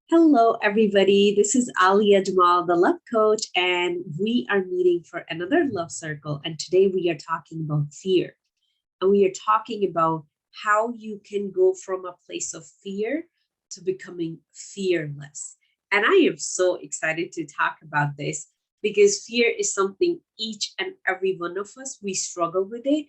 Hello, everybody. This is Alia Jamal, the love coach, and we are meeting for another love circle. And today we are talking about fear. And we are talking about how you can go from a place of fear to becoming fearless. And I am so excited to talk about this because fear is something each and every one of us, we struggle with it.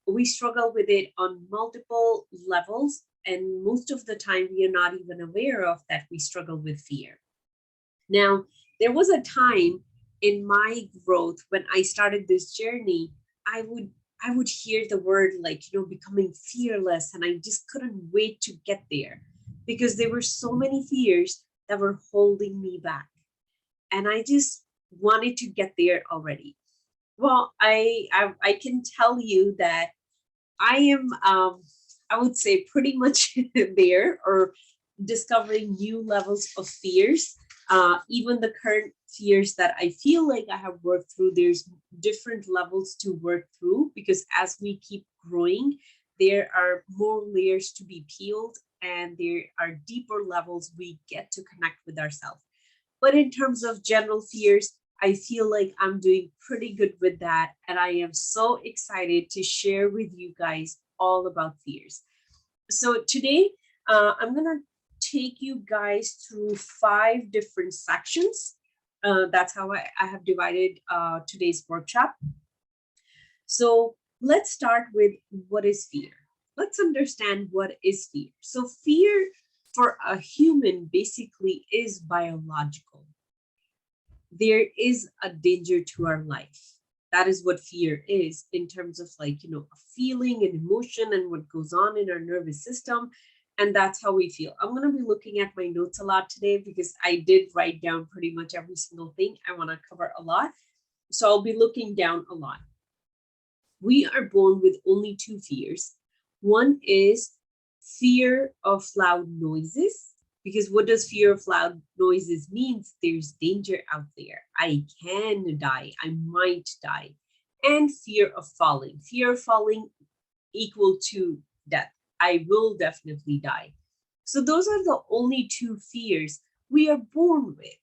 We struggle with it on multiple levels. And most of the time, we are not even aware of that we struggle with fear. Now, there was a time in my growth when I started this journey, I would I would hear the word like, becoming fearless, and I just couldn't wait to get there because there were so many fears that were holding me back. And I just wanted to get there already. Well, I can tell you that I am, I would say, pretty much there or discovering new levels of fears. Even the current fears that I feel like I have worked through, there's different levels to work through because as we keep growing, there are more layers to be peeled and there are deeper levels we get to connect with ourselves. But in terms of general fears, I feel like I'm doing pretty good with that. And I am so excited to share with you guys all about fears. So today, I'm going to take you guys through 5 different sections. That's how I have divided today's workshop. So let's start with what is fear. Let's understand what is fear. So, fear for a human basically is biological. There is a danger to our life. That is what fear is in terms of like, a feeling and emotion and what goes on in our nervous system. And that's how we feel. I'm going to be looking at my notes a lot today because I did write down pretty much every single thing. I want to cover a lot. So I'll be looking down a lot. We are born with only 2 fears. One is fear of loud noises, because what does fear of loud noises means? There's danger out there. I can die. I might die. And fear of falling. Fear of falling equal to death. I will definitely die. So those are the only 2 fears we are born with.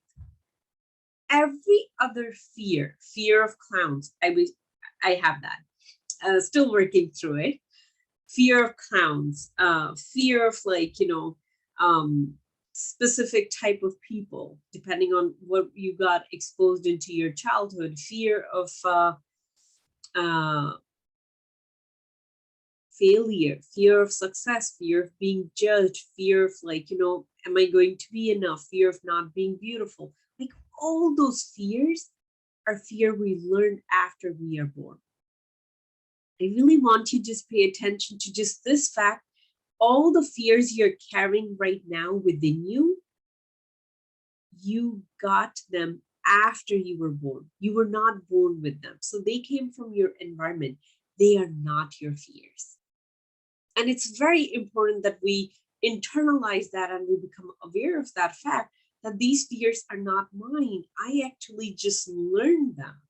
Every other fear of clowns, I have that. Still working through it. Fear of clowns, fear of like, specific type of people, depending on what you got exposed into your childhood, fear of uh, failure, fear of success, fear of being judged, fear of like, am I going to be enough, fear of not being beautiful. Like all those fears are fear we learn after we are born. I really want you to just pay attention to just this fact. All the fears you're carrying right now within you, you got them after you were born. You were not born with them. So they came from your environment. They are not your fears. And it's very important that we internalize that and we become aware of that fact that these fears are not mine. I actually just learned them.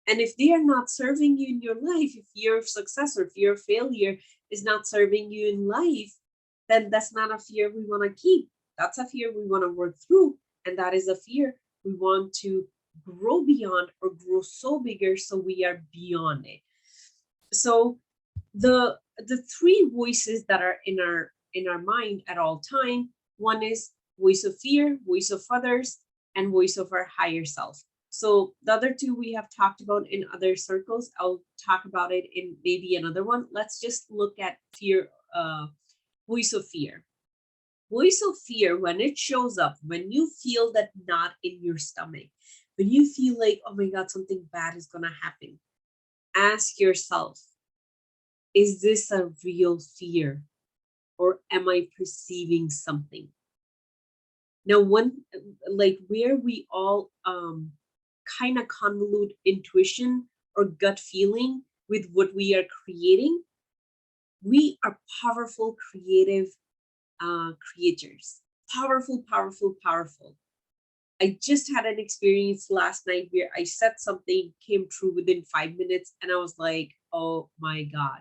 And if they are not serving you in your life, if fear of success or fear of failure is not serving you in life, then that's not a fear we want to keep. That's a fear we want to work through. And that is a fear we want to grow beyond or grow so bigger so we are beyond it. So the 3 voices that are in our mind at all time, one is voice of fear, voice of others, and voice of our higher self. So the other 2 we have talked about in other circles. I'll talk about it in maybe another one. Let's just look at fear, voice of fear. Voice of fear, when it shows up, when you feel that knot in your stomach, when you feel like, oh my God, something bad is going to happen, ask yourself, is this a real fear or am I perceiving something? Now, one, like where we all kind of convolute intuition or gut feeling with what we are creating, we are powerful, creative creatures. Powerful, powerful, powerful. I just had an experience last night where I said something, came true within 5 minutes, and I was like, oh my God.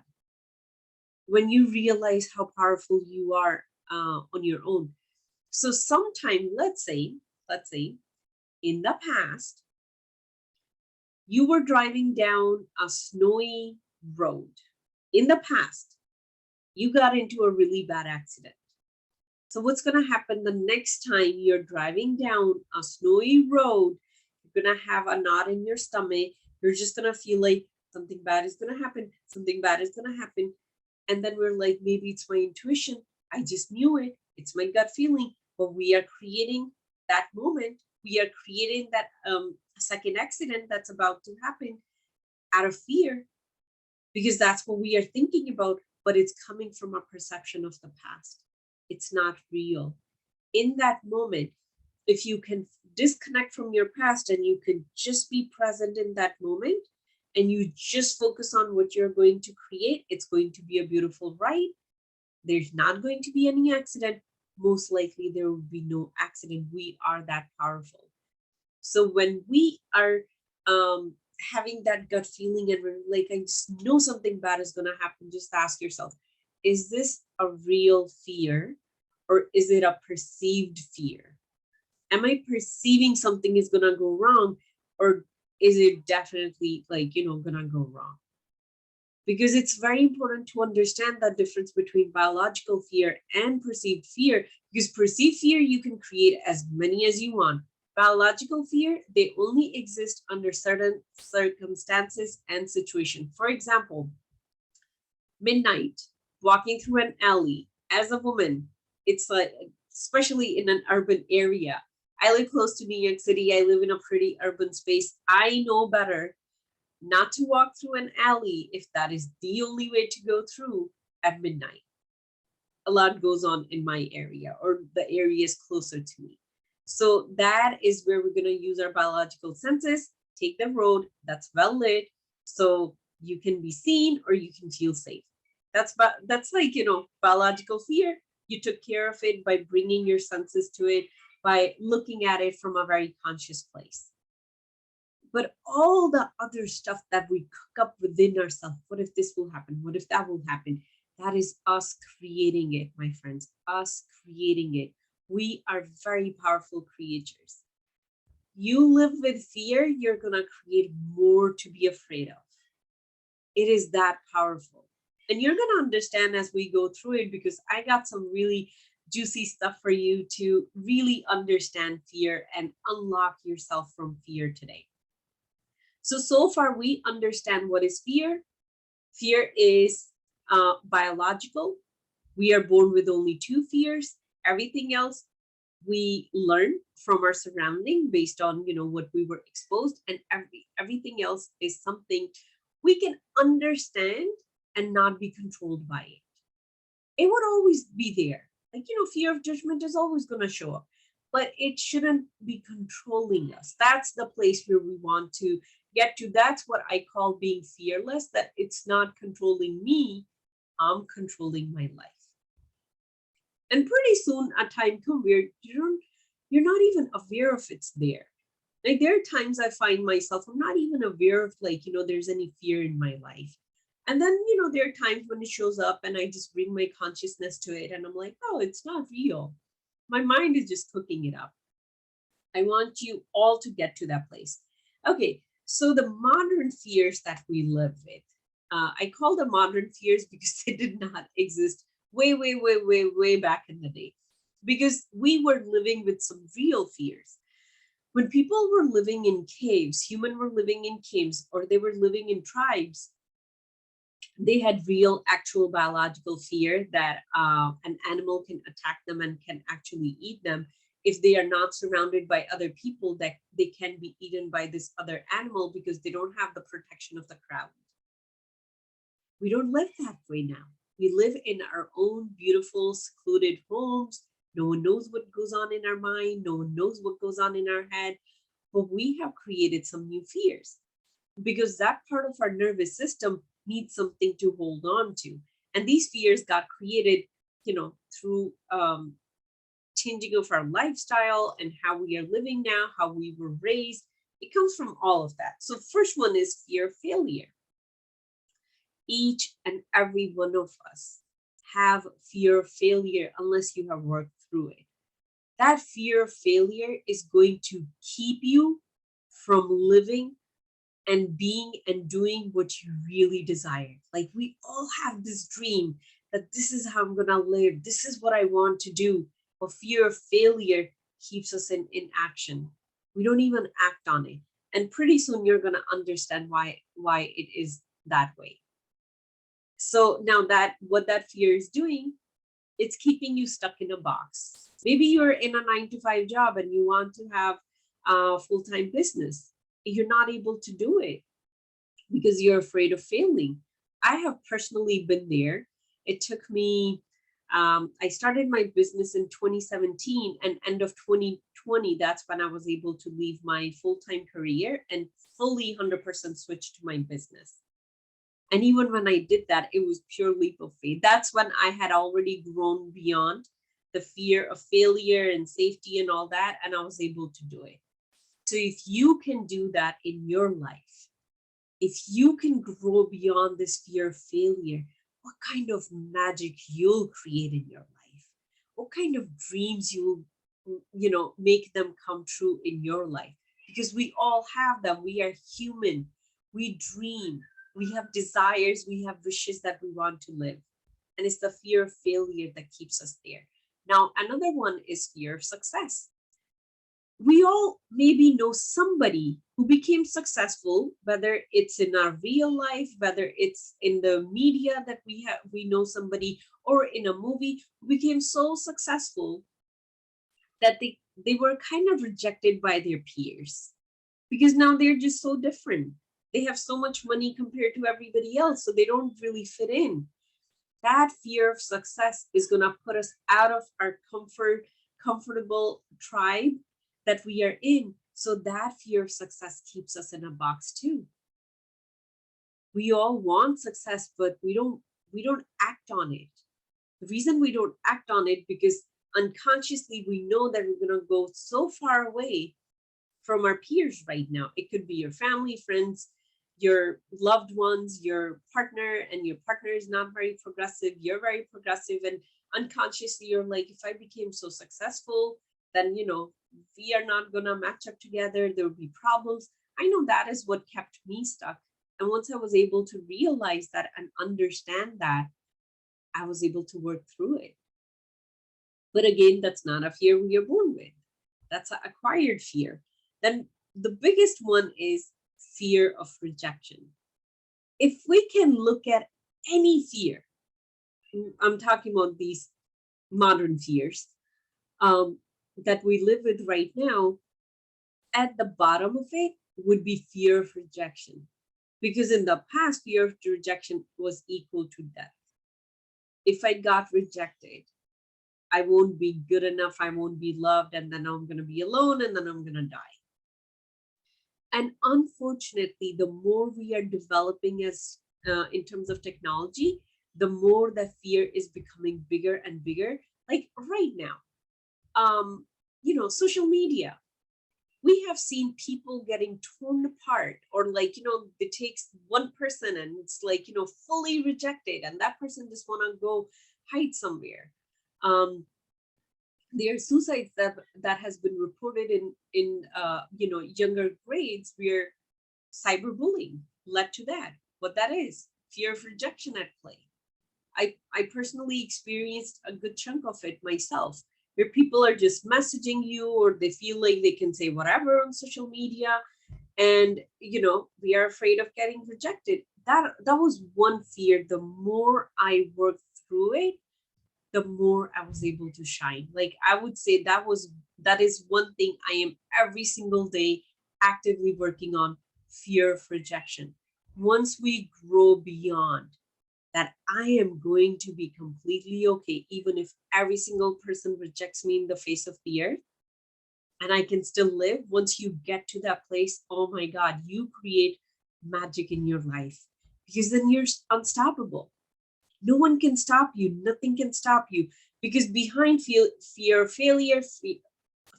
When you realize how powerful you are on your own. So sometime, let's say in the past, you were driving down a snowy road. In the past, you got into a really bad accident. So what's going to happen the next time you're driving down a snowy road? You're going to have a knot in your stomach. You're just going to feel like something bad is going to happen. Something bad is going to happen. And then we're like, maybe it's my intuition. I just knew it. It's my gut feeling. But we are creating that moment. We are creating that second accident that's about to happen out of fear, because that's what we are thinking about, but it's coming from a perception of the past. It's not real. In that moment, if you can disconnect from your past and you can just be present in that moment and you just focus on what you're going to create, it's going to be a beautiful ride. There's not going to be any accident. Most likely, there will be no accident. We are that powerful. So when we are having that gut feeling and we're like, I just know something bad is going to happen, just ask yourself, is this a real fear or is it a perceived fear? Am I perceiving something is going to go wrong, or is it definitely like, going to go wrong? Because it's very important to understand that difference between biological fear and perceived fear, because perceived fear you can create as many as you want. Biological fear, they only exist under certain circumstances and situation. For example, midnight, walking through an alley as a woman, it's like, especially in an urban area. I live close to New York City. I live in a pretty urban space. I know better not to walk through an alley if that is the only way to go through at midnight. A lot goes on in my area or the areas closer to me. So that is where we're going to use our biological senses, take the road that's well lit so you can be seen or you can feel safe. That's like, biological fear. You took care of it by bringing your senses to it, by looking at it from a very conscious place. But all the other stuff that we cook up within ourselves, what if this will happen? What if that will happen? That is us creating it, my friends, us creating it. We are very powerful creatures. You live with fear, you're going to create more to be afraid of. It is that powerful. And you're going to understand as we go through it, because I got some really juicy stuff for you to really understand fear and unlock yourself from fear today. So far we understand what is fear. Fear is biological. We are born with only two fears. Everything else we learn from our surrounding based on what we were exposed, and everything else is something we can understand and not be controlled by it. It would always be there. Like, fear of judgment is always going to show up, but it shouldn't be controlling us. That's the place where we want to get to. That's what I call being fearless, that it's not controlling me, I'm controlling my life. And pretty soon a time comes where you're not even aware of it's there. Like, there are times I find myself, I'm not even aware of, like, there's any fear in my life. And then, there are times when it shows up and I just bring my consciousness to it and I'm like, oh, it's not real. My mind is just cooking it up. I want you all to get to that place. Okay, so the modern fears that we live with, I call them modern fears because they did not exist way back in the day. Because we were living with some real fears. When people were living in caves, humans were living in caves, or they were living in tribes, they had real, actual biological fear that an animal can attack them and can actually eat them. If they are not surrounded by other people, that they can be eaten by this other animal because they don't have the protection of the crowd. We don't live that way now. We live in our own beautiful, secluded homes. No one knows what goes on in our mind. No one knows what goes on in our head. But we have created some new fears because that part of our nervous system needs something to hold on to. And these fears got created, through changing of our lifestyle and how we are living now, how we were raised. It comes from all of that. So first one is fear of failure. Each and every one of us have fear of failure unless you have worked through it. That fear of failure is going to keep you from living and being and doing what you really desire. Like we all have this dream that this is how I'm gonna live, this is what I want to do. But fear of failure keeps us in inaction. We don't even act on it. And pretty soon you're gonna understand why it is that way. So now that what that fear is doing, it's keeping you stuck in a box. Maybe you're in a 9 to 5 job and you want to have a full-time business. You're not able to do it because you're afraid of failing. I have personally been there. It took me, I started my business in 2017, and end of 2020, that's when I was able to leave my full-time career and fully 100% switch to my business. And even when I did that, it was pure leap of faith. That's when I had already grown beyond the fear of failure and safety and all that, and I was able to do it. So if you can do that in your life, if you can grow beyond this fear of failure, what kind of magic you'll create in your life? What kind of dreams you'll make them come true in your life? Because we all have them. We are human. We dream. We have desires. We have wishes that we want to live. And it's the fear of failure that keeps us there. Now, another one is fear of success. We all maybe know somebody who became successful, whether it's in our real life, whether it's in the media that we know somebody, or in a movie who became so successful that they were kind of rejected by their peers because now they're just so different. They have so much money compared to everybody else, so they don't really fit in. That fear of success is going to put us out of our comfortable tribe that we are in. So that fear of success keeps us in a box too. We all want success, but we don't act on it. The reason we don't act on it because unconsciously we know that we're going to go so far away from our peers right now. It could be your family, friends, your loved ones, your partner, and your partner is not very progressive. You're very progressive, and unconsciously you're like, if I became so successful, then we are not gonna match up together. There will be problems. I know that is what kept me stuck. And once I was able to realize that and understand that, I was able to work through it. But again, that's not a fear we are born with. That's an acquired fear. Then the biggest one is fear of rejection. If we can look at any fear, I'm talking about these modern fears that we live with right now, at the bottom of it would be fear of rejection. Because in the past, fear of rejection was equal to death. If I got rejected, I won't be good enough, I won't be loved, and then I'm going to be alone, and then I'm going to die. And unfortunately, the more we are developing as in terms of technology, the more that fear is becoming bigger and bigger. Like right now, social media. We have seen people getting torn apart, or it takes one person and it's fully rejected, and that person just want to go hide somewhere. There are suicides that has been reported in younger grades where cyberbullying led to that. What that is, fear of rejection at play. I personally experienced a good chunk of it myself, where people are just messaging you, or they feel like they can say whatever on social media, and we are afraid of getting rejected. That was one fear. The more I worked through it, the more I was able to shine. Like I would say that is one thing I am every single day actively working on: fear of rejection. Once we grow beyond that, I am going to be completely okay, even if every single person rejects me in the face of the earth, and I can still live. Once you get to that place, oh my God, you create magic in your life, because then you're unstoppable. No one can stop you. Nothing can stop you, because behind fear of failure,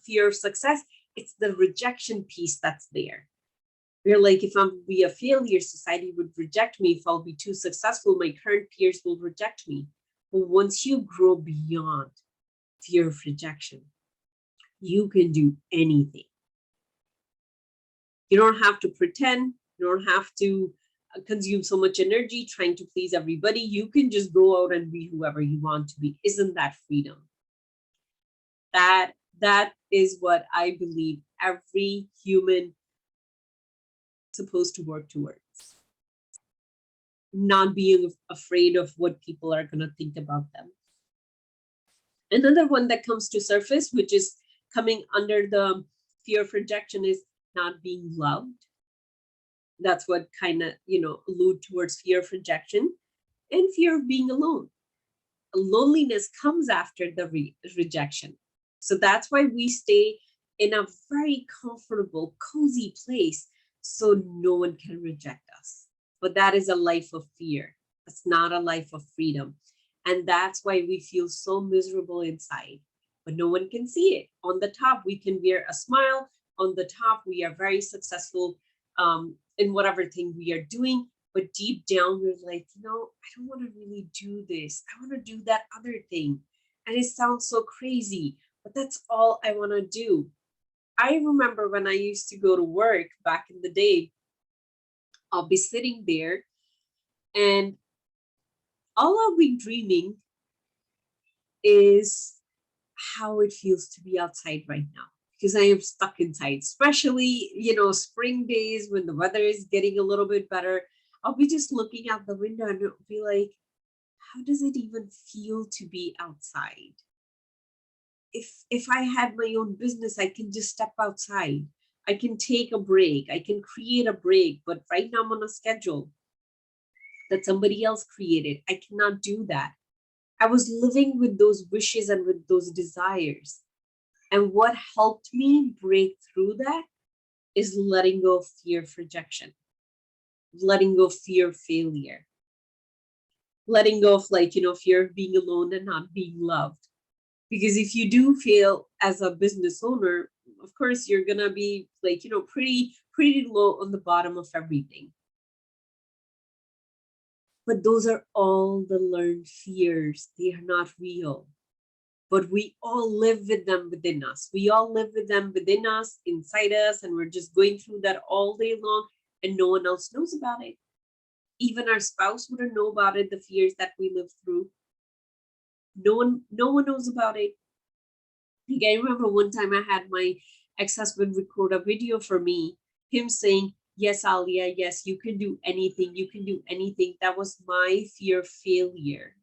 fear of success, it's the rejection piece that's there. We're like, if I'm be a failure, society would reject me. If I'll be too successful, my current peers will reject me. But once you grow beyond fear of rejection, You can do anything. You don't have to pretend. You don't have to consume so much energy trying to please everybody. You can just go out and be whoever you want to be. Isn't that freedom? That is what I believe every human is supposed to work towards. Not being afraid of what people are going to think about them. Another one that comes to surface, which is coming under the fear of rejection, is not being loved. That's what kind of, allude towards fear of rejection and fear of being alone. Loneliness comes after the rejection. So that's why we stay in a very comfortable, cozy place so no one can reject us. But that is a life of fear. It's not a life of freedom. And that's why we feel so miserable inside, but no one can see it. On the top, we can wear a smile. On the top, we are very successful in whatever thing we are doing. But deep down, we're like, I don't want to really do this. I want to do that other thing. And it sounds so crazy, but that's all I want to do. I remember when I used to go to work back in the day, I'll be sitting there and all I'll be dreaming is how it feels to be outside right now, because I am stuck inside, especially, spring days when the weather is getting a little bit better. I'll be just looking out the window and I'll be like, how does it even feel to be outside? If I had my own business, I can just step outside. I can take a break. I can create a break. But right now I'm on a schedule that somebody else created. I cannot do that. I was living with those wishes and with those desires. And what helped me break through that is letting go of fear of rejection, letting go of fear of failure, letting go of fear of being alone and not being loved. Because if you do fail as a business owner, of course, you're going to be pretty low on the bottom of everything. But those are all the learned fears. They are not real. But we all live with them within us. We all live with them within us, inside us, and we're just going through that all day long, and no one else knows about it. Even our spouse wouldn't know about it, the fears that we live through. No one knows about it. I remember one time I had my ex-husband record a video for me, him saying, yes, Alia, yes, you can do anything. You can do anything. That was my fear of failure,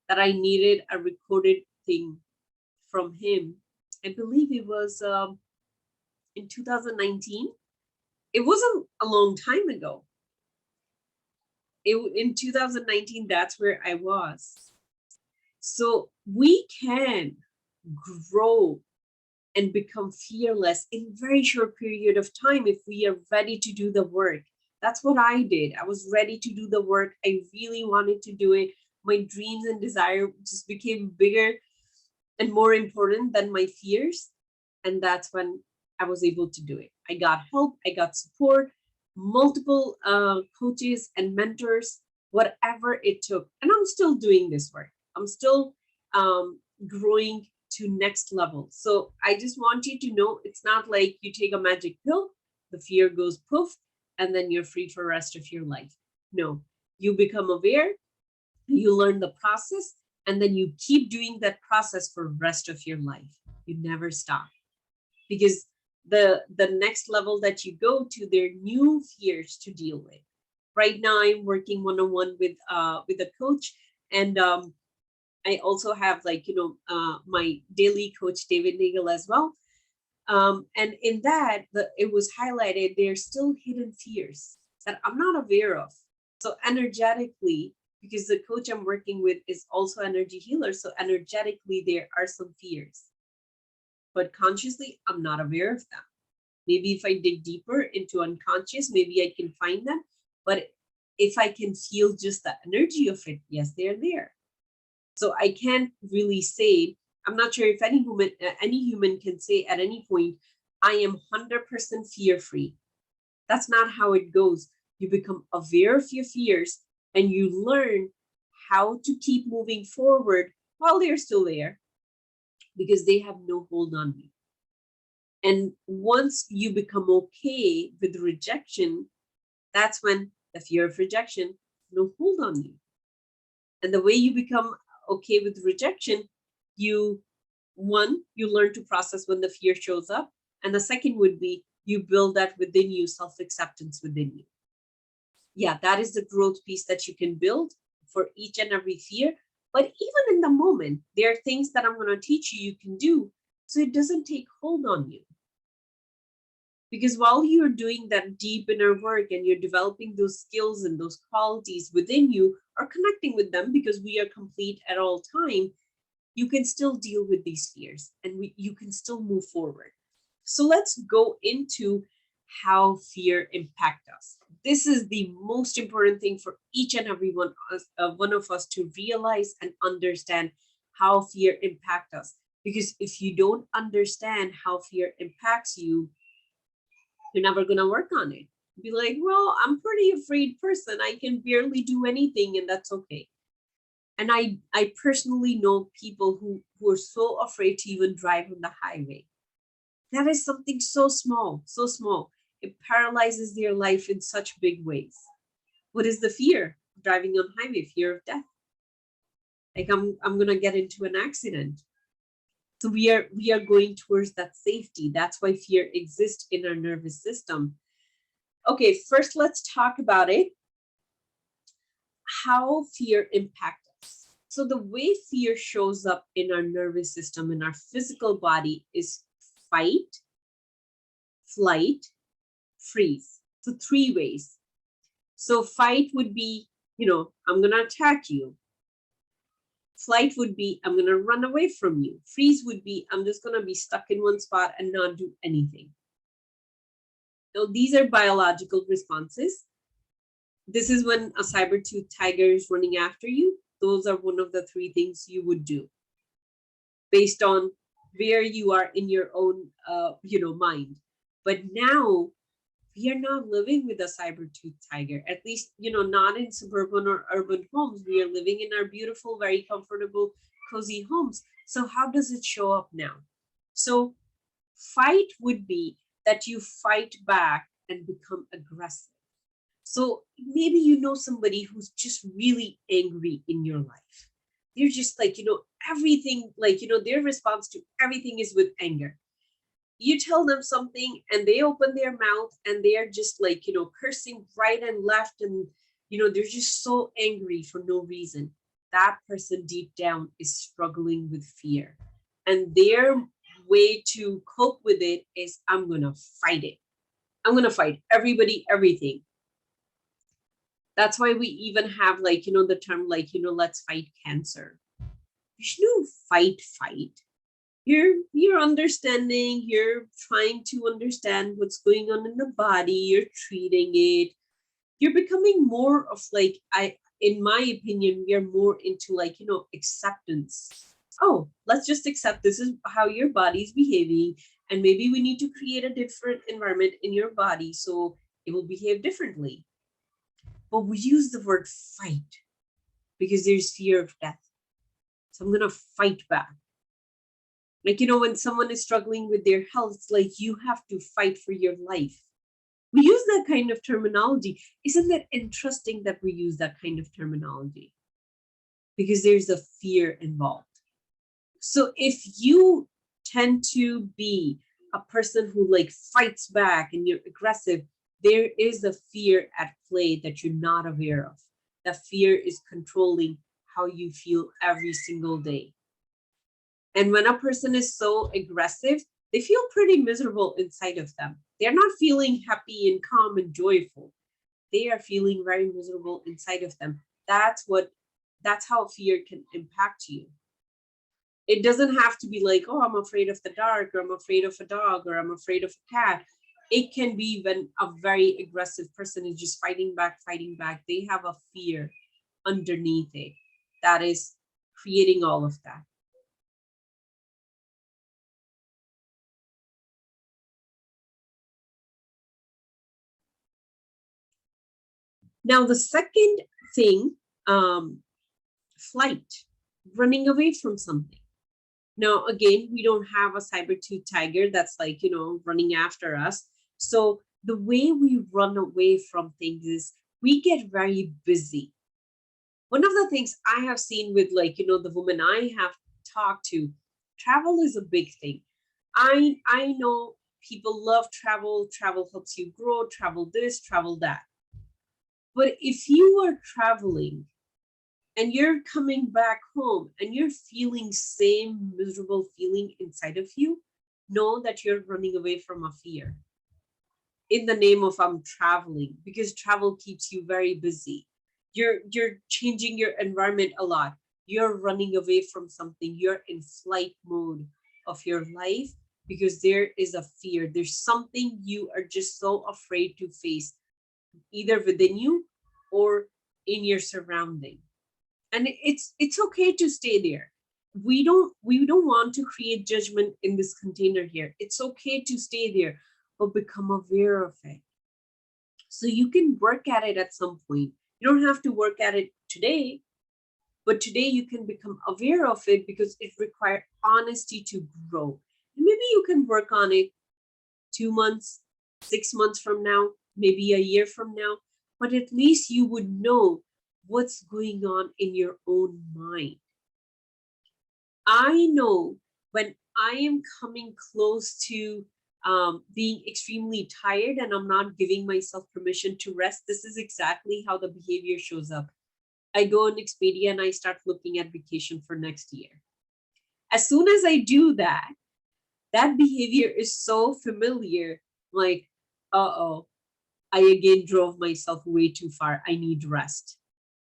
that I needed a recorded thing from him. I believe it was in 2019. It wasn't a long time ago. In 2019, that's where I was. So we can grow and become fearless in very short period of time if we are ready to do the work. That's what I did. I was ready to do the work. I really wanted to do it. My dreams and desire just became bigger and more important than my fears. And that's when I was able to do it. I got help, I got support, multiple coaches and mentors, whatever it took. And I'm still doing this work. I'm still growing to next level. So I just want you to know, it's not like you take a magic pill, the fear goes poof, and then you're free for the rest of your life. No, you become aware, you learn the process, and then you keep doing that process for the rest of your life. You never stop, because the next level that you go to, there are new fears to deal with. Right now I'm working one-on-one with a coach, and I also have my daily coach David Nagel as well, and in that it was highlighted there's still hidden fears that I'm not aware of. So energetically, because the coach I'm working with is also energy healer, so energetically there are some fears, but consciously I'm not aware of them. Maybe if I dig deeper into unconscious, maybe I can find them. But if I can feel just the energy of it, yes, they're there. So I can't really say, I'm not sure if any human can say at any point, I am 100% fear-free. That's not how it goes. You become aware of your fears and you learn how to keep moving forward while they're still there, because they have no hold on you. And once you become okay with rejection, that's when the fear of rejection no hold on you. And the way you become okay with rejection, you you learn to process when the fear shows up. And the second would be you build that within you, self-acceptance within you. Yeah, that is the growth piece that you can build for each and every fear. But even in the moment, there are things that I'm going to teach you can do so it doesn't take hold on you. Because while you're doing that deep inner work and you're developing those skills and those qualities within you or connecting with them, because we are complete at all time, you can still deal with these fears and you can still move forward. So let's go into how fear impact us. This is the most important thing for each and every one of us to realize and understand how fear impact us. Because if you don't understand how fear impacts you, you're never going to work on it. Be like, well, I'm pretty afraid person. I can barely do anything and that's okay. And I personally know people who are so afraid to even drive on the highway. That is something so small, so small. It paralyzes their life in such big ways. What is the fear? Driving on highway, fear of death. Like I'm gonna get into an accident. So we are going towards that safety. That's why fear exists in our nervous system. Okay, first let's talk about it. How fear impacts us. So the way fear shows up in our nervous system, in our physical body, is fight, flight, freeze. So three ways. So fight would be, I'm going to attack you. Flight would be, I'm going to run away from you. Freeze would be, I'm just going to be stuck in one spot and not do anything. Now, these are biological responses. This is when a saber-toothed tiger is running after you. Those are one of the three things you would do based on where you are in your own, mind. But now we are not living with a saber-toothed tiger, at least, not in suburban or urban homes. We are living in our beautiful, very comfortable, cozy homes. So how does it show up now? So fight would be that you fight back and become aggressive. So maybe somebody who's just really angry in your life. They're just like, everything, like, their response to everything is with anger. You tell them something and they open their mouth and they are just like, cursing right and left. And, they're just so angry for no reason. That person deep down is struggling with fear. And their way to cope with it is, I'm going to fight it. I'm going to fight everybody, everything. That's why we even have like, the term like, let's fight cancer. There's no fight. You're understanding, you're trying to understand what's going on in the body, you're treating it. You're becoming more of like, in my opinion, we are more into like, acceptance. Oh, let's just accept this is how your body's behaving. And maybe we need to create a different environment in your body so it will behave differently. But we use the word fight because there's fear of death. So I'm going to fight back. Like, when someone is struggling with their health, it's like you have to fight for your life. We use that kind of terminology. Isn't that interesting that we use that kind of terminology? Because there's a fear involved. So if you tend to be a person who like fights back and you're aggressive, there is a fear at play that you're not aware of. That fear is controlling how you feel every single day. And when a person is so aggressive, they feel pretty miserable inside of them. They're not feeling happy and calm and joyful. They are feeling very miserable inside of them. That's how fear can impact you. It doesn't have to be like, oh, I'm afraid of the dark, or I'm afraid of a dog, or I'm afraid of a cat. It can be when a very aggressive person is just fighting back. They have a fear underneath it that is creating all of that. Now, the second thing, flight, running away from something. Now, again, we don't have a saber-tooth tiger that's like, running after us. So the way we run away from things is we get very busy. One of the things I have seen with, like, the women I have talked to, travel is a big thing. I know people love travel. Travel helps you grow, travel this, travel that. But if you are traveling and you're coming back home and you're feeling same miserable feeling inside of you, know that you're running away from a fear in the name of I'm traveling, because travel keeps you very busy. You're changing your environment a lot. You're running away from something. You're in flight mode of your life because there is a fear. There's something you are just so afraid to face, either within you or in your surrounding. And it's okay to stay there. We don't want to create judgment in this container here. It's okay to stay there, but become aware of it. So you can work at it at some point. You don't have to work at it today, but today you can become aware of it because it requires honesty to grow. And maybe you can work on it 2 months, 6 months from now, maybe a year from now, but at least you would know what's going on in your own mind. I know when I am coming close to being extremely tired and I'm not giving myself permission to rest, this is exactly how the behavior shows up. I go on Expedia and I start looking at vacation for next year. As soon as I do that, that behavior is so familiar. Like, uh-oh, I again drove myself way too far. I need rest.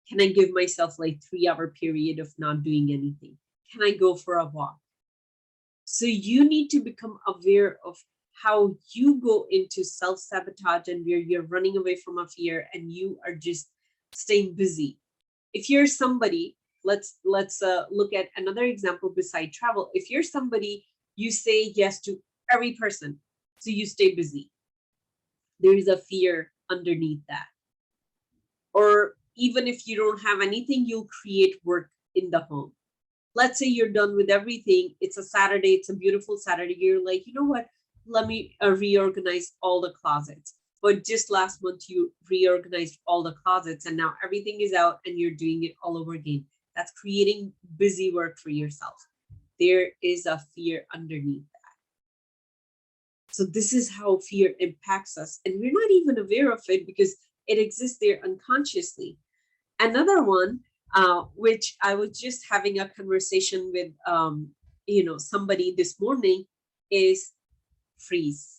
Can I give myself like 3 hour period of not doing anything? Can I go for a walk? So you need to become aware of how you go into self-sabotage and where you're running away from a fear and you are just staying busy. If you're somebody, let's look at another example beside travel. If you're somebody, you say yes to every person, so you stay busy. There is a fear underneath that. Or even if you don't have anything, you'll create work in the home. Let's say you're done with everything. It's a Saturday, it's a beautiful Saturday. You're like, you know what? Let me reorganize all the closets. But just last month, you reorganized all the closets and now everything is out and you're doing it all over again. That's creating busy work for yourself. There is a fear underneath that. So this is how fear impacts us. And we're not even aware of it because it exists there unconsciously. Another one, which I was just having a conversation with, somebody this morning, is freeze.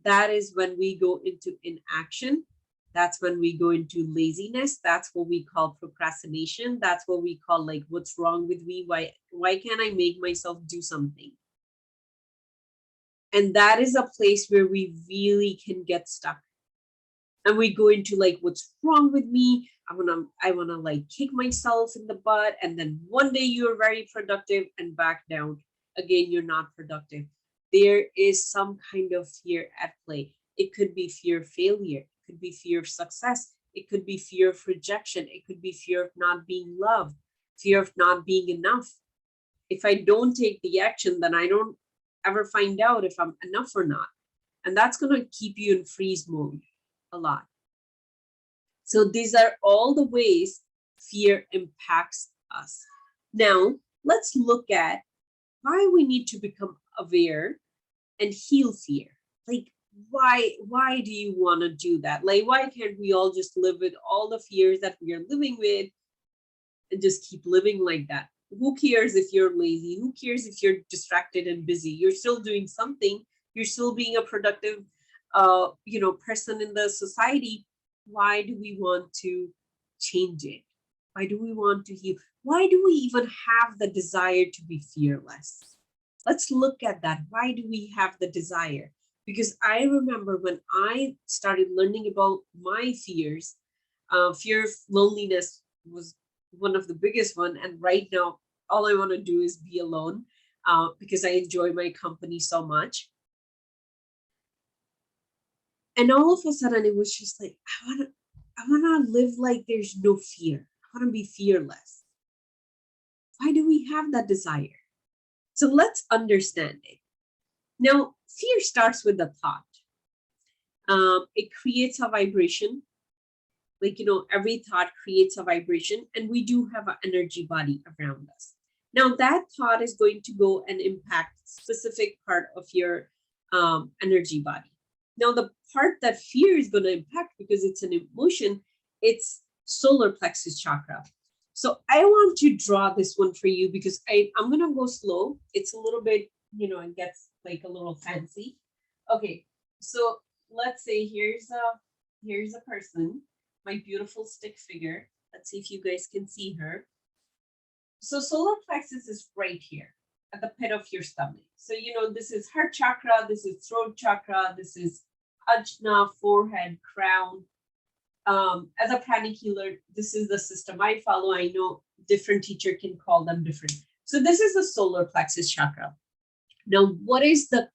That is when we go into inaction. That's when we go into laziness. That's what we call procrastination. That's what we call like, what's wrong with me? Why can't I make myself do something? And that is a place where we really can get stuck. And we go into like, what's wrong with me? I wanna like kick myself in the butt. And then one day you're very productive and back down. Again, you're not productive. There is some kind of fear at play. It could be fear of failure. It could be fear of success. It could be fear of rejection. It could be fear of not being loved, fear of not being enough. If I don't take the action, then I don't ever find out if I'm enough or not. And that's going to keep you in freeze mode a lot. So these are all the ways fear impacts us. Now, let's look at why we need to become aware and heal fear. Like, why do you want to do that? Like, why can't we all just live with all the fears that we are living with and just keep living like that? Who cares if you're lazy? Who cares if you're distracted and busy? You're still doing something. You're still being a productive person in the society. Why do we want to change it? Why do we want to heal? Why do we even have the desire to be fearless? Let's look at that. Why do we have the desire? Because I remember when I started learning about my fears, fear of loneliness was one of the biggest one. And right now, all I want to do is be alone because I enjoy my company so much. And all of a sudden, it was just like, I wanna live like there's no fear. I wanna be fearless. Why do we have that desire? So let's understand it. Now, fear starts with the thought. It creates a vibration. Like, every thought creates a vibration, and we do have an energy body around us. Now, that thought is going to go and impact specific part of your energy body. Now, the part that fear is going to impact, because it's an emotion, it's solar plexus chakra. So I want to draw this one for you because I'm going to go slow. It's a little bit, it gets like a little fancy. Okay, so let's say here's a person, my beautiful stick figure. Let's see if you guys can see her. So solar plexus is right here at the pit of your stomach. So, this is heart chakra, this is throat chakra, this is ajna, forehead, crown. As a pranic healer, this is the system I follow. I know different teacher can call them different. So this is the solar plexus chakra. Now, what is the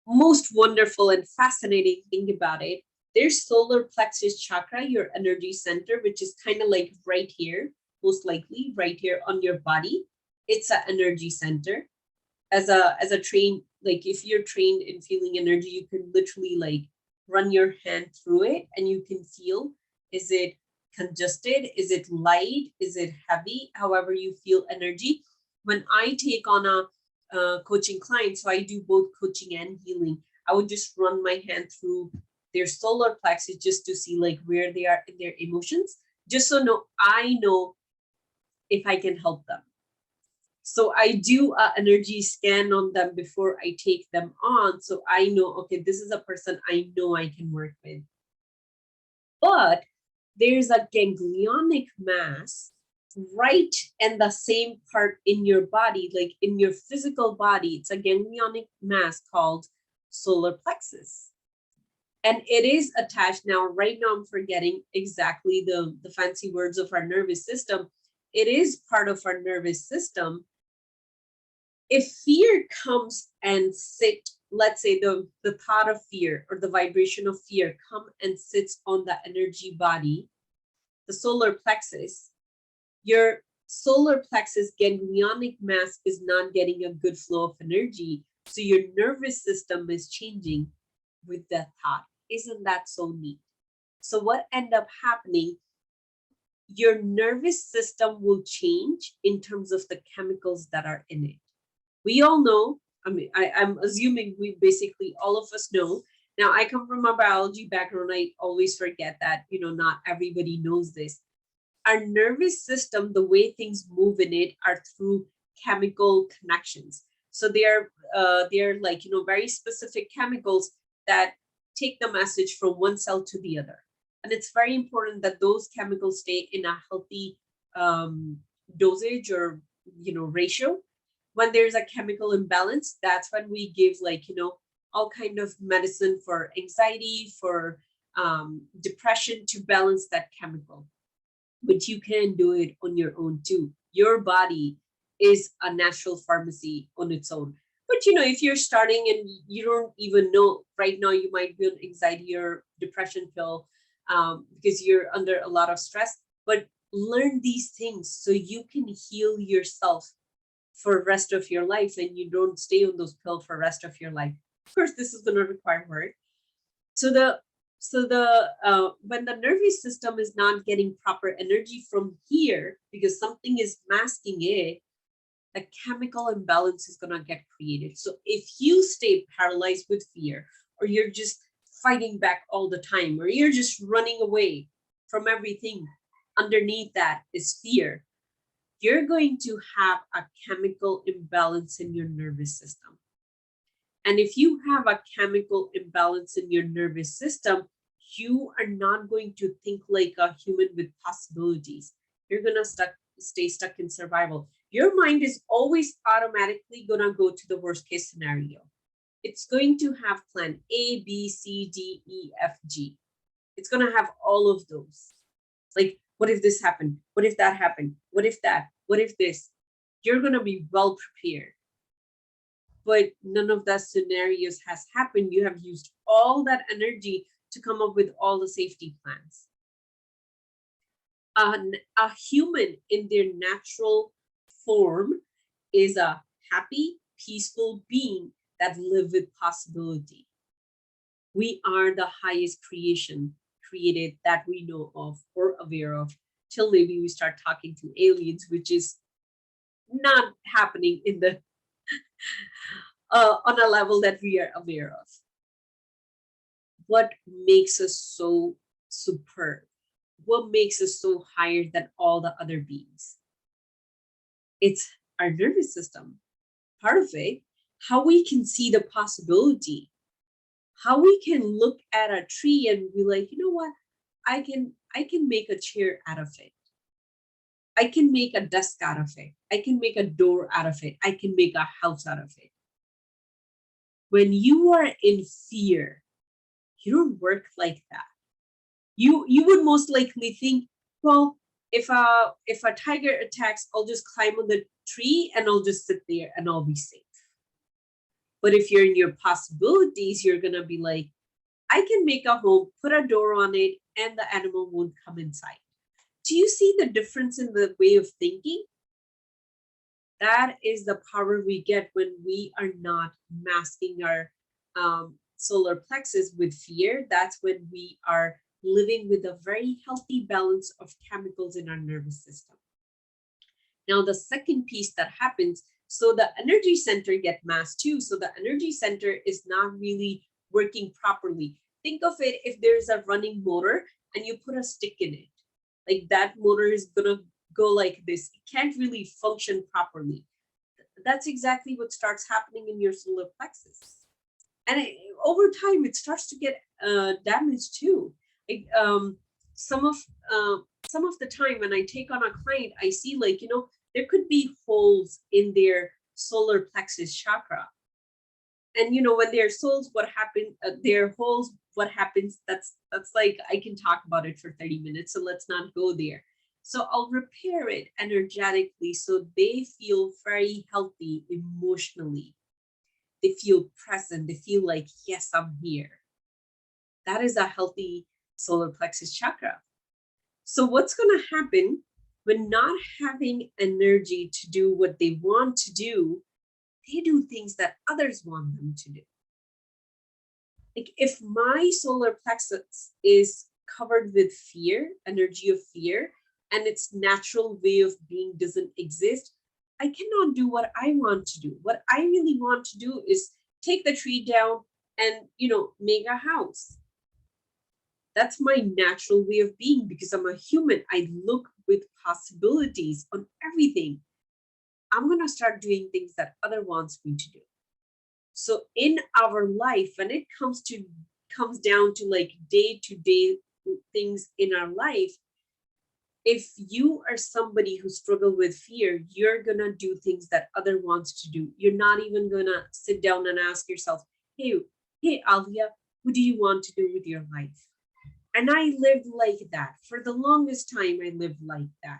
most wonderful and fascinating thing about it? There's solar plexus chakra, your energy center, which is kind of like right here, most likely right here on your body. It's an energy center. As a trained, like if you're trained in feeling energy, you can literally like run your hand through it and you can feel, is it congested? Is it light? Is it heavy? However you feel energy. When I take on a coaching client, so I do both coaching and healing, I would just run my hand through their solar plexus just to see like where they are in their emotions, just so I know if I can help them. So I do an energy scan on them before I take them on. So I know, okay, this is a person I know I can work with. But there's a ganglionic mass right in the same part in your body, like in your physical body. It's a ganglionic mass called solar plexus. And it is attached now, right now I'm forgetting exactly the fancy words of our nervous system. It is part of our nervous system. If fear comes and sit, let's say the thought of fear or the vibration of fear come and sits on the energy body, the solar plexus, your solar plexus ganglionic mass is not getting a good flow of energy. So your nervous system is changing with that thought. Isn't that so neat? So what end up happening, your nervous system will change in terms of the chemicals that are in it. We all know, I mean, I'm assuming we basically, all of us know. Now, I come from a biology background. I always forget that, not everybody knows this. Our nervous system, the way things move in it are through chemical connections. So they're like, very specific chemicals that take the message from one cell to the other. And it's very important that those chemicals stay in a healthy dosage or, ratio. When there's a chemical imbalance, that's when we give like, all kind of medicine for anxiety, for depression to balance that chemical. But you can do it on your own too. Your body is a natural pharmacy on its own. But if you're starting and you don't even know right now, you might be on anxiety or depression pill because you're under a lot of stress. But learn these things so you can heal yourself for the rest of your life and you don't stay on those pills for the rest of your life. Of course, this is going to require work. So when the nervous system is not getting proper energy from here because something is masking it, a chemical imbalance is going to get created. So if you stay paralyzed with fear, or you're just fighting back all the time, or you're just running away from everything, underneath that is fear, you're going to have a chemical imbalance in your nervous system. And if you have a chemical imbalance in your nervous system, you are not going to think like a human with possibilities. You're going to stay stuck in survival. Your mind is always automatically going to go to the worst case scenario. It's going to have plan A, B, C, D, E, F, G. It's going to have all of those. Like, what if this happened? What if that happened? What if that? What if this? You're going to be well prepared. But none of that scenarios has happened. You have used all that energy to come up with all the safety plans. A human in their natural form is a happy, peaceful being that live with possibility. We are the highest creation created that we know of or aware of, till maybe we start talking to aliens, which is not happening in the on a level that we are aware of. What makes us so superb? What makes us so higher than all the other beings? It's our nervous system. Part of it, how we can see the possibility, how we can look at a tree and be like, you know what, I can make a chair out of it. I can make a desk out of it. I can make a door out of it. I can make a house out of it. When you are in fear, you don't work like that. You would most likely think, well, if a tiger attacks, I'll just climb on the tree and I'll just sit there and I'll be safe. But if you're in your possibilities, you're gonna be like, I can make a home, put a door on it, and the animal won't come inside. Do you see the difference in the way of thinking? That is the power we get when we are not masking our solar plexus with fear. That's when we are living with a very healthy balance of chemicals in our nervous system. Now, the second piece that happens, so the energy center get masked too. So the energy center is not really working properly. Think of it, if there's a running motor and you put a stick in it, like that motor is gonna go like this. It can't really function properly. That's exactly what starts happening in your solar plexus. And over time, it starts to get damaged too. Like, some of some of the time when I take on a client, I see, like, there could be holes in their solar plexus chakra. And when there's holes, what happens? Their holes, what happens? That's like, I can talk about it for 30 minutes, so let's not go there. So I'll repair it energetically so they feel very healthy emotionally. They feel present. They feel like, yes, I'm here. That is a healthy solar plexus chakra. So what's going to happen when not having energy to do what they want to do? They do things that others want them to do. Like, if my solar plexus is covered with fear, energy of fear, and its natural way of being doesn't exist, I cannot do what I want to do. What I really want to do is take the tree down and, make a house. That's my natural way of being because I'm a human. I look with possibilities on everything. I'm going to start doing things that other wants me to do. So in our life, when it comes down to like day-to-day things in our life, if you are somebody who struggle with fear, you're gonna do things that other wants to do. You're not even gonna sit down and ask yourself, hey Alia, what do you want to do with your life? And I lived like that. For the longest time, I lived like that.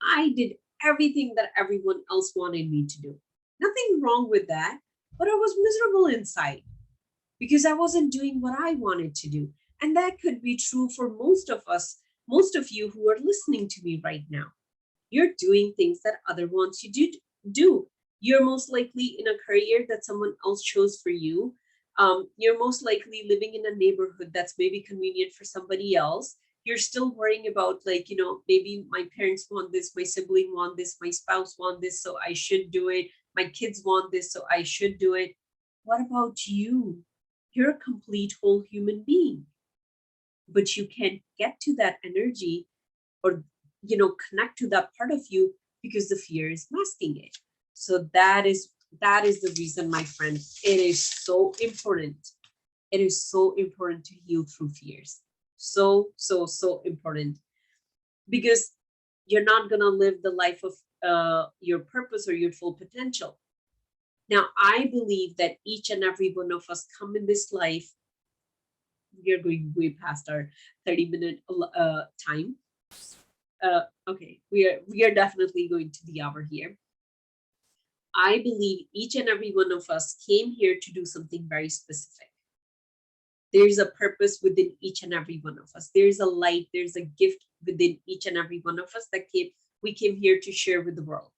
I did everything that everyone else wanted me to do. Nothing wrong with that, but I was miserable inside because I wasn't doing what I wanted to do. And that could be true for most of us, most of you who are listening to me right now. You're doing things that other wants you to do. You're most likely in a career that someone else chose for you. You're most likely living in a neighborhood that's maybe convenient for somebody else. You're still worrying about, like, maybe my parents want this, my sibling want this, my spouse want this, so I should do it. My kids want this, so I should do it. What about you? You're a complete whole human being. But you can't get to that energy or connect to that part of you because the fear is masking it. So that is the reason, my friend, it is so important. It is so important to heal through fears. So important, because you're not going to live the life of your purpose or your full potential. Now, I believe that each and every one of us come in this life. We are going way past our 30-minute time. Okay, we are definitely going to the hour here. I believe each and every one of us came here to do something very specific. There's a purpose within each and every one of us. There's a light, there's a gift within each and every one of us that we came here to share with the world.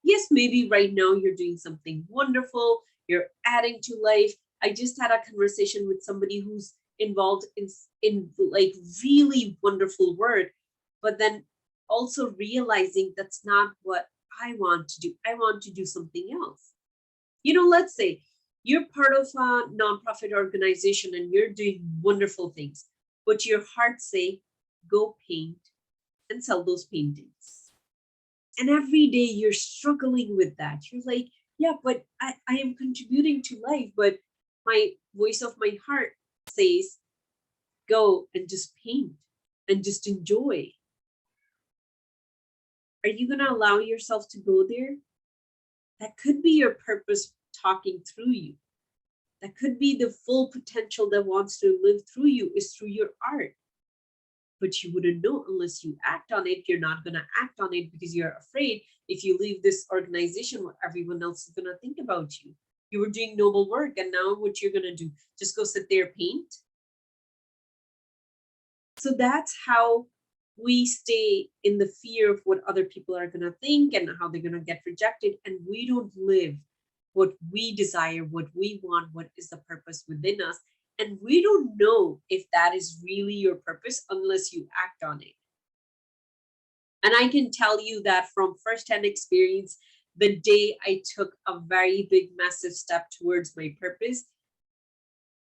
Yes, maybe right now you're doing something wonderful, you're adding to life. I just had a conversation with somebody who's involved in like really wonderful work, but then also realizing that's not what I want to do. I want to do something else. Let's say you're part of a nonprofit organization and you're doing wonderful things, but your heart say, go paint and sell those paintings. And every day you're struggling with that. You're like, yeah, but I am contributing to life, but my voice of my heart says, go and just paint and just enjoy. Are you going to allow yourself to go there? That could be your purpose talking through you. That could be the full potential that wants to live through you is through your art. But you wouldn't know unless you act on it. You're not going to act on it because you're afraid if you leave this organization, what everyone else is going to think about you. You were doing noble work, and now what you're going to do? Just go sit there, paint? So that's how we stay in the fear of what other people are going to think and how they're going to get rejected. And we don't live what we desire, what we want, what is the purpose within us. And we don't know if that is really your purpose unless you act on it. And I can tell you that from firsthand experience, the day I took a very big, massive step towards my purpose,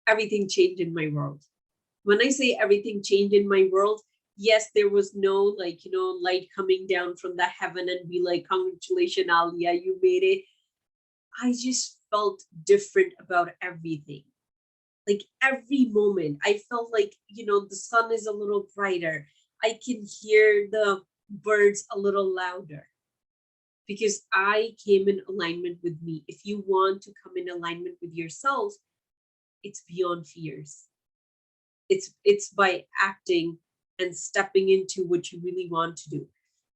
everything changed in my world. When I say everything changed in my world, yes, there was no light coming down from the heaven and be like, congratulations, Alia, you made it. I just felt different about everything. Like every moment, I felt like, the sun is a little brighter. I can hear the birds a little louder because I came in alignment with me. If you want to come in alignment with yourself, it's beyond fears. It's by acting and stepping into what you really want to do.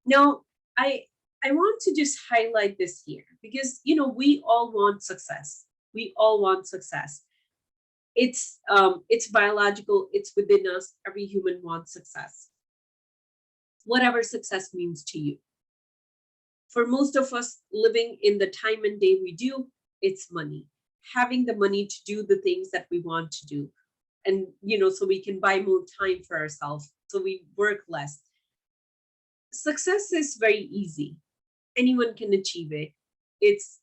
Now, I want to just highlight this here because we all want success. We all want success. It's biological, it's within us. Every human wants success, whatever success means to you. For most of us living in the time and day we do, it's money. Having the money to do the things that we want to do. And so we can buy more time for ourselves, so we work less. Success is very easy. Anyone can achieve it. It's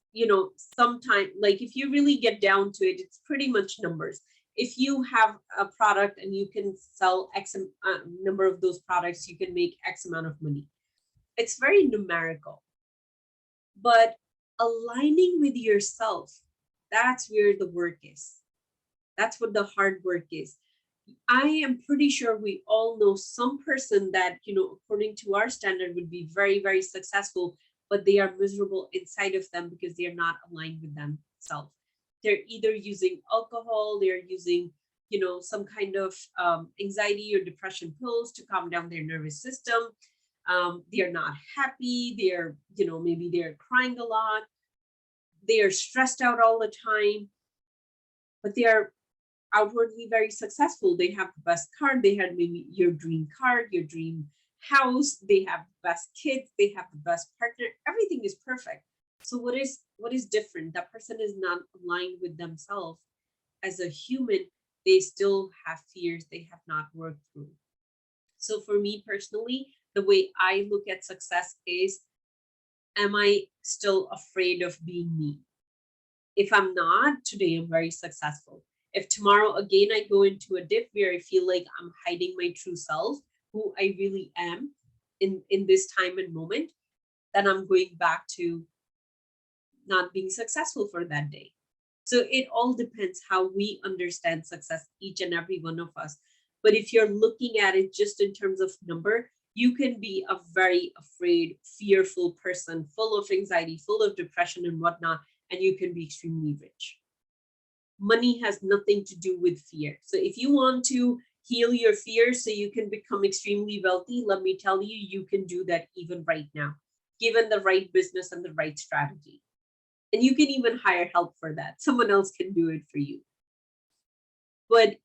sometimes, like, if you really get down to it, it's pretty much numbers. If you have a product and you can sell x number of those products, you can make x amount of money. It's very numerical. But aligning with yourself, that's where the work is. That's what the hard work is. I am pretty sure we all know some person that, according to our standard, would be very, very successful, but they are miserable inside of them because they are not aligned with themselves. They're either using alcohol, they're using, some kind of anxiety or depression pills to calm down their nervous system. They're not happy. They're, maybe they're crying a lot. They are stressed out all the time, but they are outwardly very successful. They have the best car. They had maybe your dream car, your dream house. They have the best kids. They have the best partner. Everything is perfect. So what is different? That person is not aligned with themselves. As a human, they still have fears they have not worked through. So for me personally, the way I look at success is, am I still afraid of being me? If I'm not, today I'm very successful. If tomorrow again I go into a dip where I feel like I'm hiding my true self, who I really am in this time and moment, then I'm going back to not being successful for that day. So it all depends how we understand success, each and every one of us. But if you're looking at it just in terms of number, you can be a very afraid, fearful person, full of anxiety, full of depression and whatnot, and you can be extremely rich. Money has nothing to do with fear. So if you want to heal your fears so you can become extremely wealthy, let me tell you, you can do that even right now, given the right business and the right strategy. And you can even hire help for that. Someone else can do it for you. But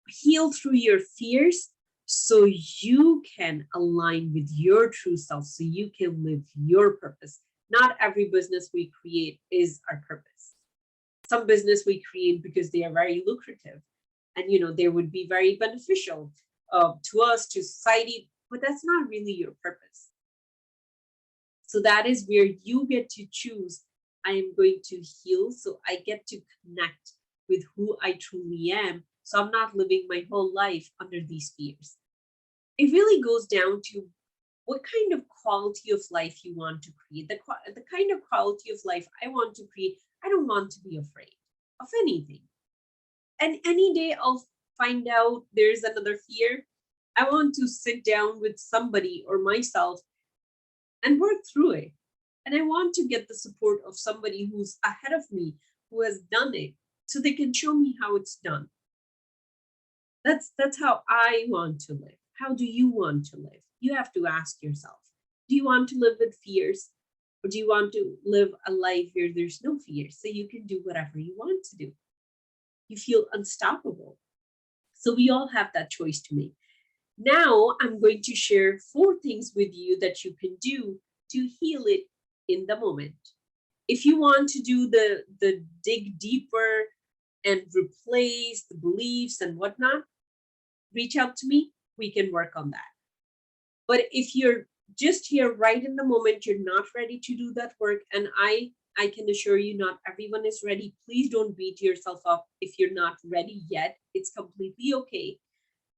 heal through your fears so you can align with your true self, so you can live your purpose. Not every business we create is our purpose. Some business we create because they are very lucrative, and they would be very beneficial to us, to society, but that's not really your purpose. So that is where you get to choose. I am going to heal, so I get to connect with who I truly am. So I'm not living my whole life under these fears. It really goes down to what kind of quality of life you want to create. The kind of quality of life I want to create, I don't want to be afraid of anything. And any day I'll find out there's another fear, I want to sit down with somebody or myself and work through it. And I want to get the support of somebody who's ahead of me, who has done it, so they can show me how it's done. That's how I want to live. How do you want to live? You have to ask yourself. Do you want to live with fears? Or do you want to live a life where there's no fear, so you can do whatever you want to do? You feel unstoppable. So we all have that choice to make. Now I'm going to share 4 things with you that you can do to heal it in the moment. If you want to do the dig deeper and replace the beliefs and whatnot, reach out to me. We can work on that. But if you're just here right in the moment, you're not ready to do that work, and I can assure you not everyone is ready. Please don't beat yourself up if you're not ready yet. It's completely okay.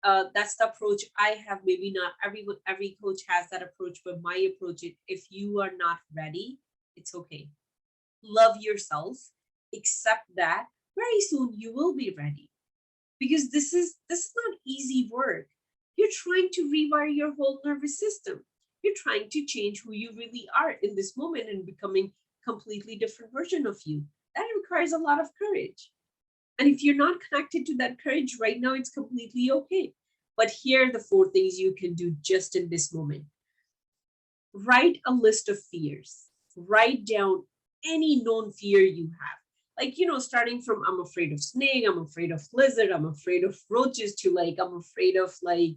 That's the approach I have. Maybe not every coach has that approach, but my approach is, if you are not ready, it's okay. Love yourself, accept that very soon you will be ready, because this is not easy work. You're trying to rewire your whole nervous system. You're trying to change who you really are in this moment and becoming completely different version of you. That requires a lot of courage. And if you're not connected to that courage right now, it's completely okay. But here are the 4 things you can do just in this moment. Write a list of fears. Write down any known fear you have. Like, starting from I'm afraid of snake, I'm afraid of lizard, I'm afraid of roaches, to like, I'm afraid of like,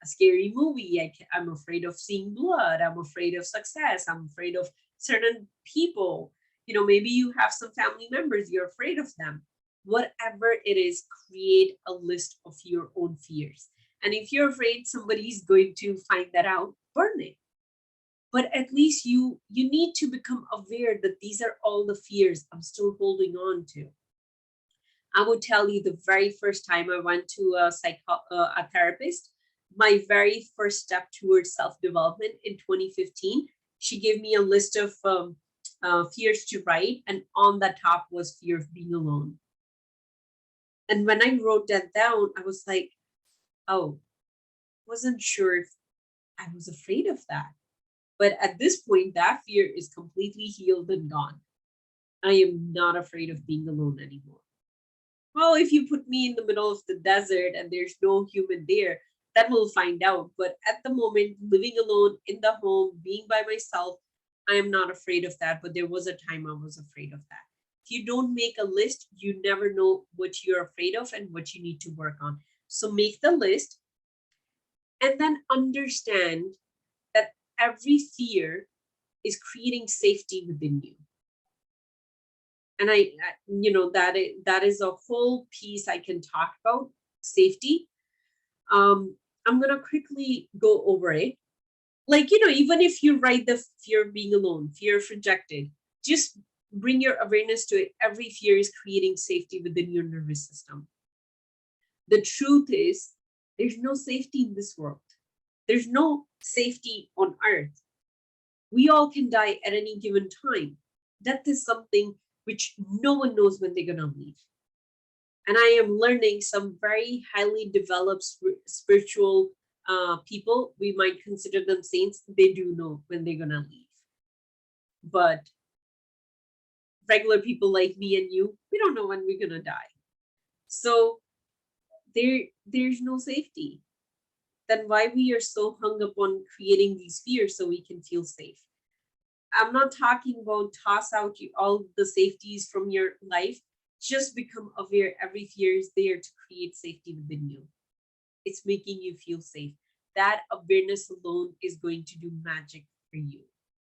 a scary movie. I'm afraid of seeing blood. I'm afraid of success. I'm afraid of certain people. Maybe you have some family members, you're afraid of them. Whatever it is, create a list of your own fears. And if you're afraid somebody's going to find that out, burn it. But at least you need to become aware that these are all the fears I'm still holding on to. I would tell you, the very first time I went to a therapist, my very first step towards self-development in 2015, she gave me a list of fears to write, and on the top was fear of being alone. And when I wrote that down, I was like, oh, wasn't sure if I was afraid of that. But at this point, that fear is completely healed and gone. I am not afraid of being alone anymore. Well, if you put me in the middle of the desert and there's no human there, then we'll find out. But at the moment, living alone in the home, being by myself, I am not afraid of that. But there was a time I was afraid of that. If you don't make a list, you never know what you're afraid of and what you need to work on. So make the list, and then understand that every fear is creating safety within you. And that is a whole piece I can talk about, safety. I'm gonna quickly go over it. Like, even if you write the fear of being alone, fear of rejected, just bring your awareness to it. Every fear is creating safety within your nervous system. The truth is, there's no safety in this world. There's no safety on earth. We all can die at any given time. Death is something which no one knows when they're going to leave. And I am learning some very highly developed spiritual people, we might consider them saints, they do know when they're going to leave. But regular people like me and you, we don't know when we're going to die. So there's no safety. Then why we are so hung up on creating these fears so we can feel safe? I'm not talking about toss out all the safeties from your life. Just become aware every fear is there to create safety within you. It's making you feel safe. That awareness alone is going to do magic for you.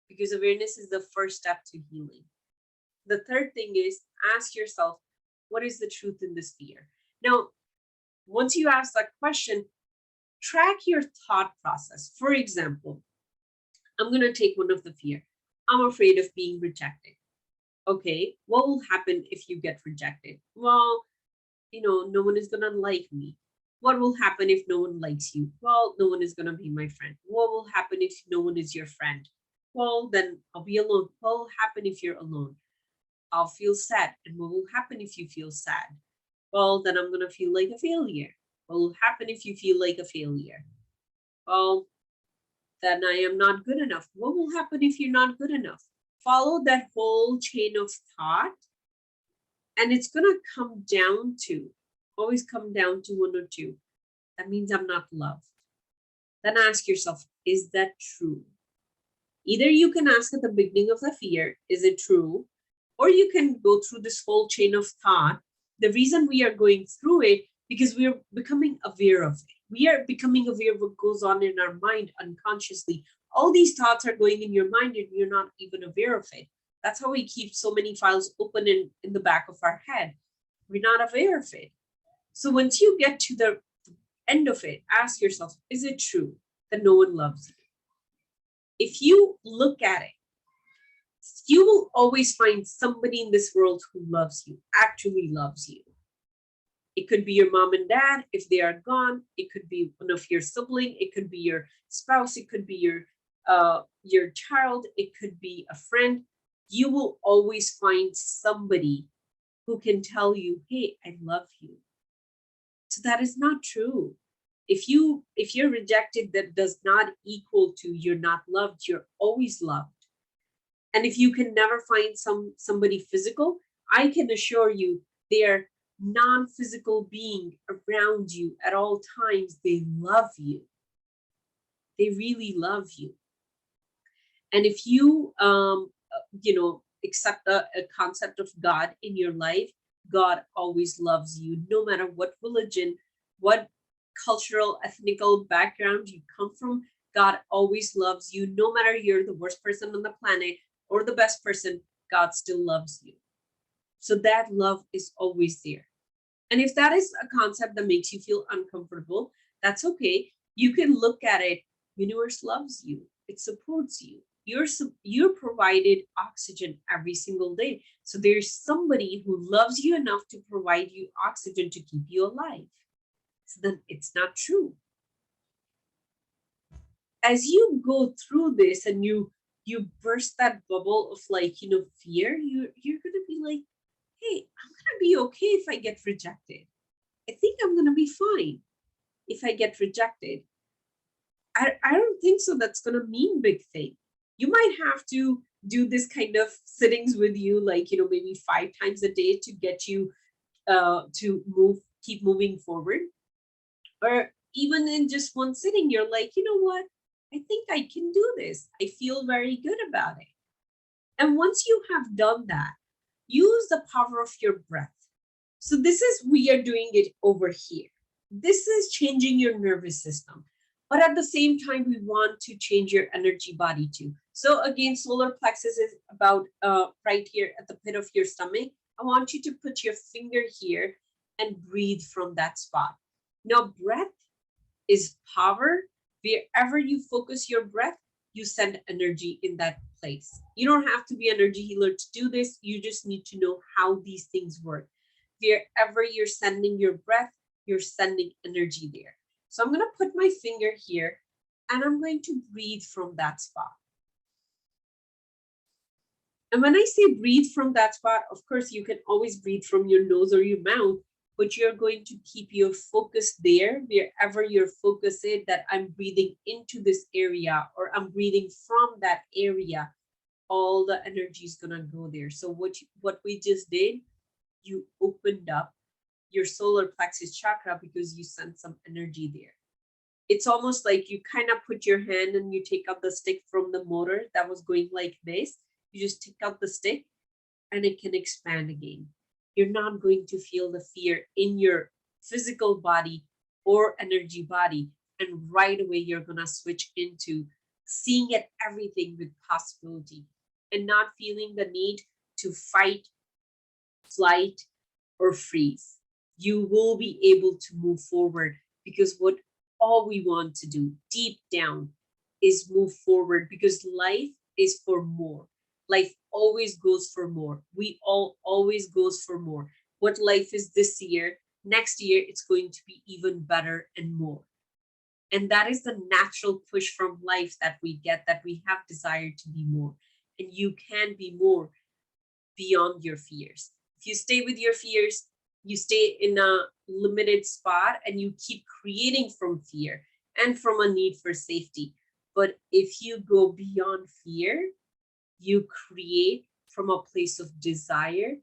because awareness is the first step to healing. The third thing is ask yourself, what is the truth in this fear? Now, once you ask that question, track your thought process. For example, I'm going to take one of the fear. I'm afraid of being rejected. Okay, what will happen if you get rejected? Well, no one is going to like me. What will happen if no one likes you? Well, no one is going to be my friend. What will happen if no one is your friend? Well, then I'll be alone. What will happen if you're alone? I'll feel sad. And what will happen if you feel sad? Well, then I'm going to feel like a failure. What will happen if you feel like a failure? Well, then I am not good enough. What will happen if you're not good enough? Follow that whole chain of thought, and it's going to always come down to one or two. That means I'm not loved. Then ask yourself, is that true? Either you can ask at the beginning of the fear, is it true? Or you can go through this whole chain of thought. The reason we are going through it, because we are becoming aware of it. We are becoming aware of what goes on in our mind unconsciously. All these thoughts are going in your mind and you're not even aware of it. That's how we keep so many files open in the back of our head. We're not aware of it. So once you get to the end of it, ask yourself, is it true that no one loves you? If you look at it, you will always find somebody in this world who loves you, actually loves you. It could be your mom and dad if they are gone. It could be one of your sibling. It could be your spouse. It could be your child. It could be a friend. You will always find somebody who can tell you, hey, I love you. So that is not true. If you're rejected, that does not equal to you're not loved. You're always loved. And if you can never find somebody physical, I can assure you they are non-physical being around you at all times. They love you. They really love you. And if you accept a concept of God in your life, God always loves you, no matter what religion, what cultural, ethnical background you come from. God always loves you, no matter you're the worst person on the planet or the best person. God still loves you. So that love is always there. And if that is a concept that makes you feel uncomfortable, that's okay. You can look at it. Universe loves you. It supports you. You're provided oxygen every single day. So there's somebody who loves you enough to provide you oxygen to keep you alive. So then it's not true. As you go through this and you burst that bubble of fear, you're gonna be like, hey, I'm gonna be okay if I get rejected. I think I'm gonna be fine if I get rejected. I don't think so that's gonna mean big thing. You might have to do this kind of sittings with you, maybe 5 times a day to get you to keep moving forward. Or even in just one sitting, you're like, you know what? I think I can do this. I feel very good about it. And once you have done that, use the power of your breath. So we are doing it over here. This is changing your nervous system. But at the same time, we want to change your energy body too. So again, solar plexus is about right here at the pit of your stomach. I want you to put your finger here and breathe from that spot. Now, breath is power. Wherever you focus your breath, you send energy in that place. You don't have to be an energy healer to do this. You just need to know how these things work. Wherever you're sending your breath, you're sending energy there. So I'm going to put my finger here and I'm going to breathe from that spot. And when I say breathe from that spot, of course, you can always breathe from your nose or your mouth, but you're going to keep your focus there, wherever your focus is, that I'm breathing into this area or I'm breathing from that area, all the energy is going to go there. So what we just did, you opened up your solar plexus chakra because you sent some energy there. It's almost like you kind of put your hand and you take out the stick from the motor that was going like this. You just take out the stick and it can expand again. You're not going to feel the fear in your physical body or energy body. And right away, you're going to switch into seeing at everything with possibility, and not feeling the need to fight, flight, or freeze. You will be able to move forward because what all we want to do deep down is move forward because life is for more. Life always goes for more. We all always goes for more. What life is this year, next year it's going to be even better and more. And that is the natural push from life that we get, that we have desire to be more. And you can be more beyond your fears. If you stay with your fears, you stay in a limited spot and you keep creating from fear and from a need for safety. But if you go beyond fear, you create from a place of desire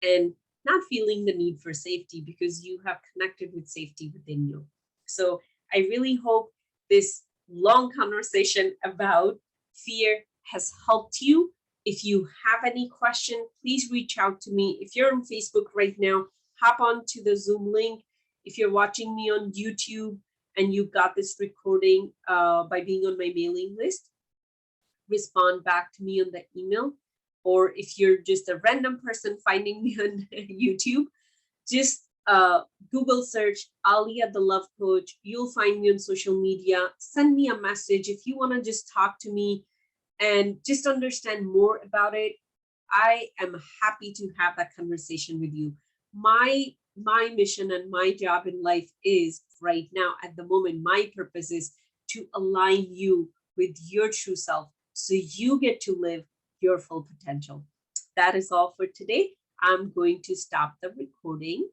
and not feeling the need for safety because you have connected with safety within you. So I really hope this long conversation about fear has helped you. If you have any question, please reach out to me. If you're on Facebook right now, hop on to the Zoom link. If you're watching me on YouTube and you got this recording by being on my mailing list, respond back to me on the email. Or if you're just a random person finding me on YouTube, just Google search Alia the Love Coach. You'll find me on social media. Send me a message if you want to just talk to me and just understand more about it. I am happy to have that conversation with you. My mission and my job in life is right now at the moment, my purpose is to align you with your true self so you get to live your full potential. That is all for today. I'm going to stop the recording.